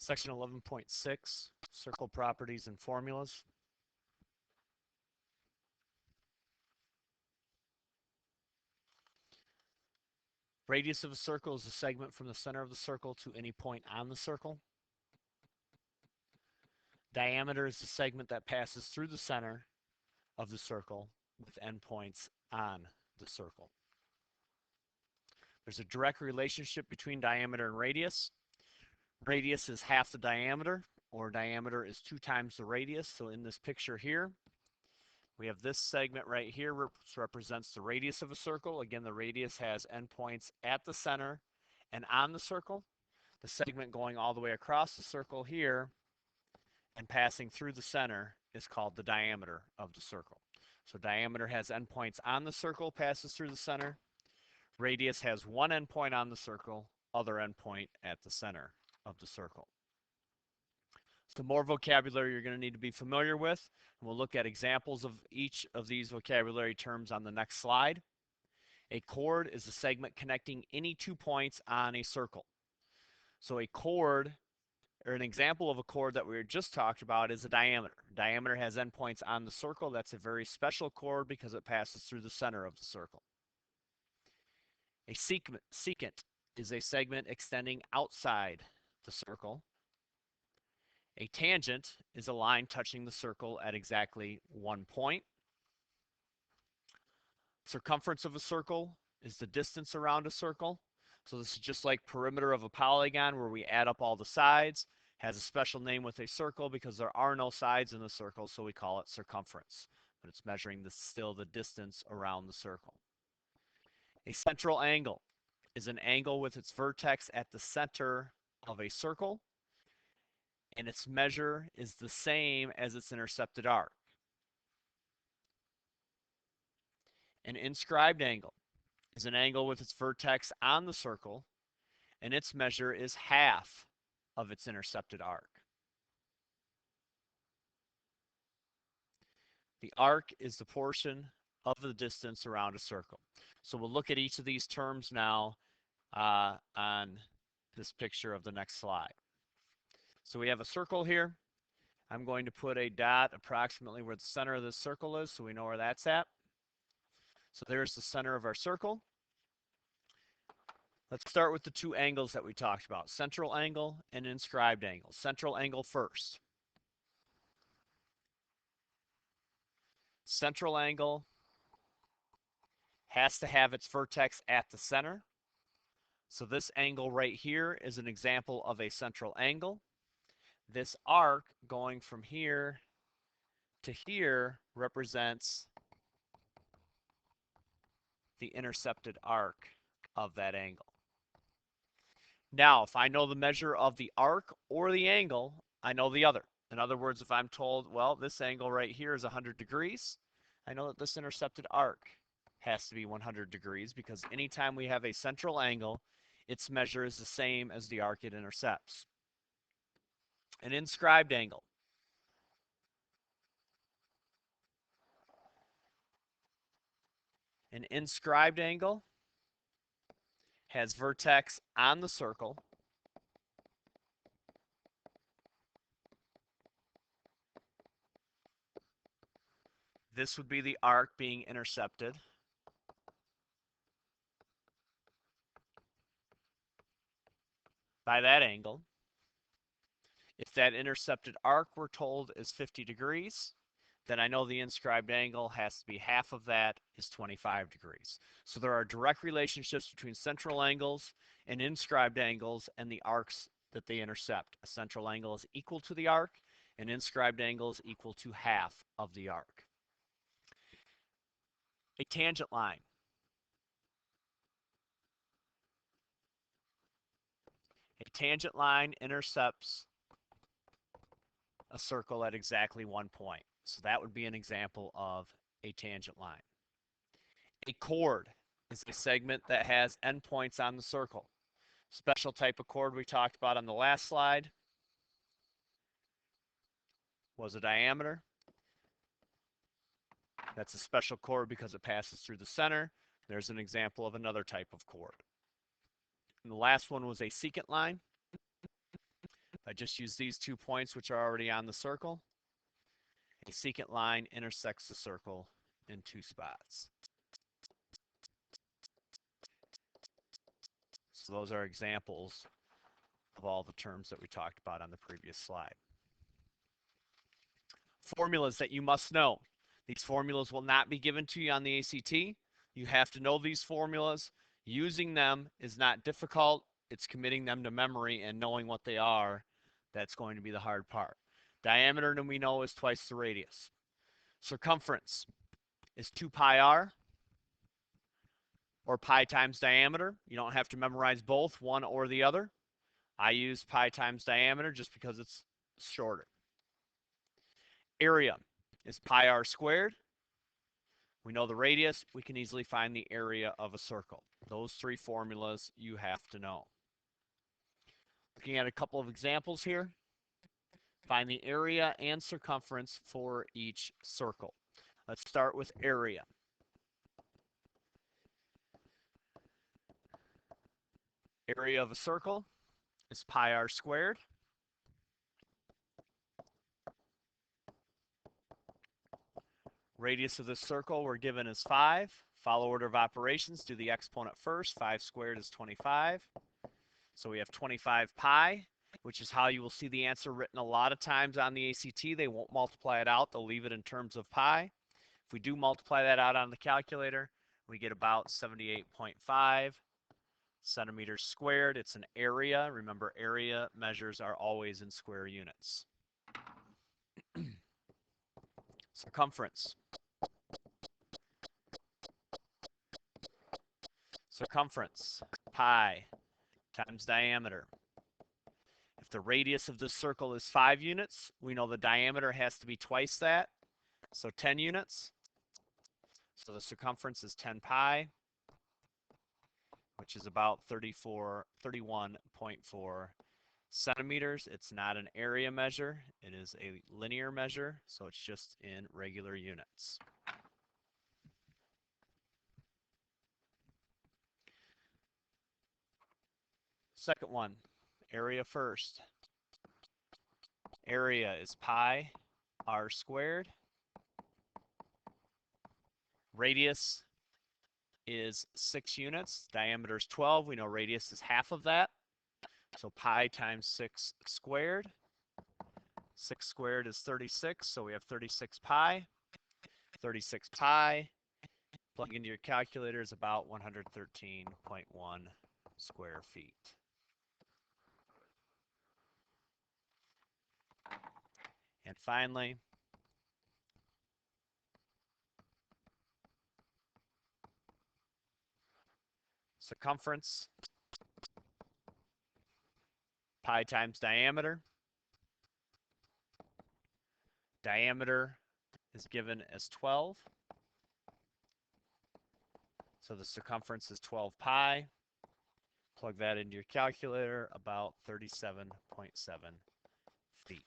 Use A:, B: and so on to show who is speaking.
A: Section 11.6, circle properties and formulas. Radius of a circle is the segment from the center of the circle to any point on the circle. Diameter is the segment that passes through the center of the circle with endpoints on the circle. There's a direct relationship between diameter and radius. Radius is half the diameter, or diameter is 2 times the radius. So in this picture here, we have this segment right here, which represents the radius of a circle. Again, the radius has endpoints at the center and on the circle. The segment going all the way across the circle here and passing through the center is called the diameter of the circle. So diameter has endpoints on the circle, passes through the center. Radius has one endpoint on the circle, other endpoint at the center of the circle. So more vocabulary you're going to need to be familiar with. And we'll look at examples of each of these vocabulary terms on the next slide. A chord is a segment connecting any 2 points on a circle. So a chord, or an example of a chord that we just talked about, is a diameter. Diameter has endpoints on the circle. That's a very special chord because it passes through the center of the circle. A secant is a segment extending outside the circle. A tangent is a line touching the circle at exactly 1 point. Circumference of a circle is the distance around a circle. So this is just like perimeter of a polygon where we add up all the sides. Has a special name with a circle because there are no sides in the circle, so we call it circumference. But it's measuring still the distance around the circle. A central angle is an angle with its vertex at the center of a circle, and its measure is the same as its intercepted arc. An inscribed angle is an angle with its vertex on the circle, and its measure is half of its intercepted arc. The arc is the portion of the distance around a circle. So we'll look at each of these terms now on this picture of the next slide. So we have a circle here. I'm going to put a dot approximately where the center of this circle is so we know where that's at. So there's the center of our circle. Let's start with the 2 angles that we talked about, central angle and inscribed angle. Central angle first. Central angle has to have its vertex at the center. So this angle right here is an example of a central angle. This arc going from here to here represents the intercepted arc of that angle. Now, if I know the measure of the arc or the angle, I know the other. In other words, if I'm told, well, this angle right here is 100 degrees, I know that this intercepted arc has to be 100 degrees because anytime we have a central angle, its measure is the same as the arc it intercepts. An inscribed angle. An inscribed angle has vertex on the circle. This would be the arc being intercepted. By that angle. If that intercepted arc we're told is 50 degrees, then I know the inscribed angle has to be half of that is 25 degrees. So there are direct relationships between central angles and inscribed angles and the arcs that they intercept. A central angle is equal to the arc, an inscribed angle is equal to half of the arc. A tangent line. A tangent line intercepts a circle at exactly 1 point. So that would be an example of a tangent line. A chord is a segment that has endpoints on the circle. Special type of chord we talked about on the last slide was a diameter. That's a special chord because it passes through the center. There's an example of another type of chord. And the last one was a secant line. I just use these 2 points which are already on the circle. A secant line intersects the circle in 2 spots. So those are examples of all the terms that we talked about on the previous slide. Formulas that you must know. These formulas will not be given to you on the ACT. You have to know these formulas. Using them is not difficult. It's committing them to memory and knowing what they are that's going to be the hard part. Diameter, we know, is twice the radius. Circumference is 2 pi r, or pi times diameter. You don't have to memorize both, one or the other. I use pi times diameter just because it's shorter. Area is pi r squared. We know the radius. We can easily find the area of a circle. Those 3 formulas you have to know. Looking at a couple of examples here. Find the area and circumference for each circle. Let's start with area. Area of a circle is pi r squared. Radius of this circle we're given as 5. Follow order of operations, do the exponent first. 5 squared is 25. So we have 25 pi, which is how you will see the answer written a lot of times on the ACT. They won't multiply it out. They'll leave it in terms of pi. If we do multiply that out on the calculator, we get about 78.5 centimeters squared. It's an area. Remember, area measures are always in square units. Circumference. Circumference, pi times diameter. If the radius of this circle is 5 units, we know the diameter has to be twice that, so 10 units. So the circumference is 10 pi, which is about 31.4 centimeters. It's not an area measure. It is a linear measure, so it's just in regular units. Second one, area first. Area is pi r squared. Radius is 6 units. Diameter is 12. We know radius is half of that. So pi times 6 squared. 6 squared is 36, so we have 36 pi. 36 pi, plug into your calculator, is about 113.1 square feet. And finally, circumference, pi times diameter. Diameter is given as 12. So the circumference is 12 pi. Plug that into your calculator, about 37.7 feet.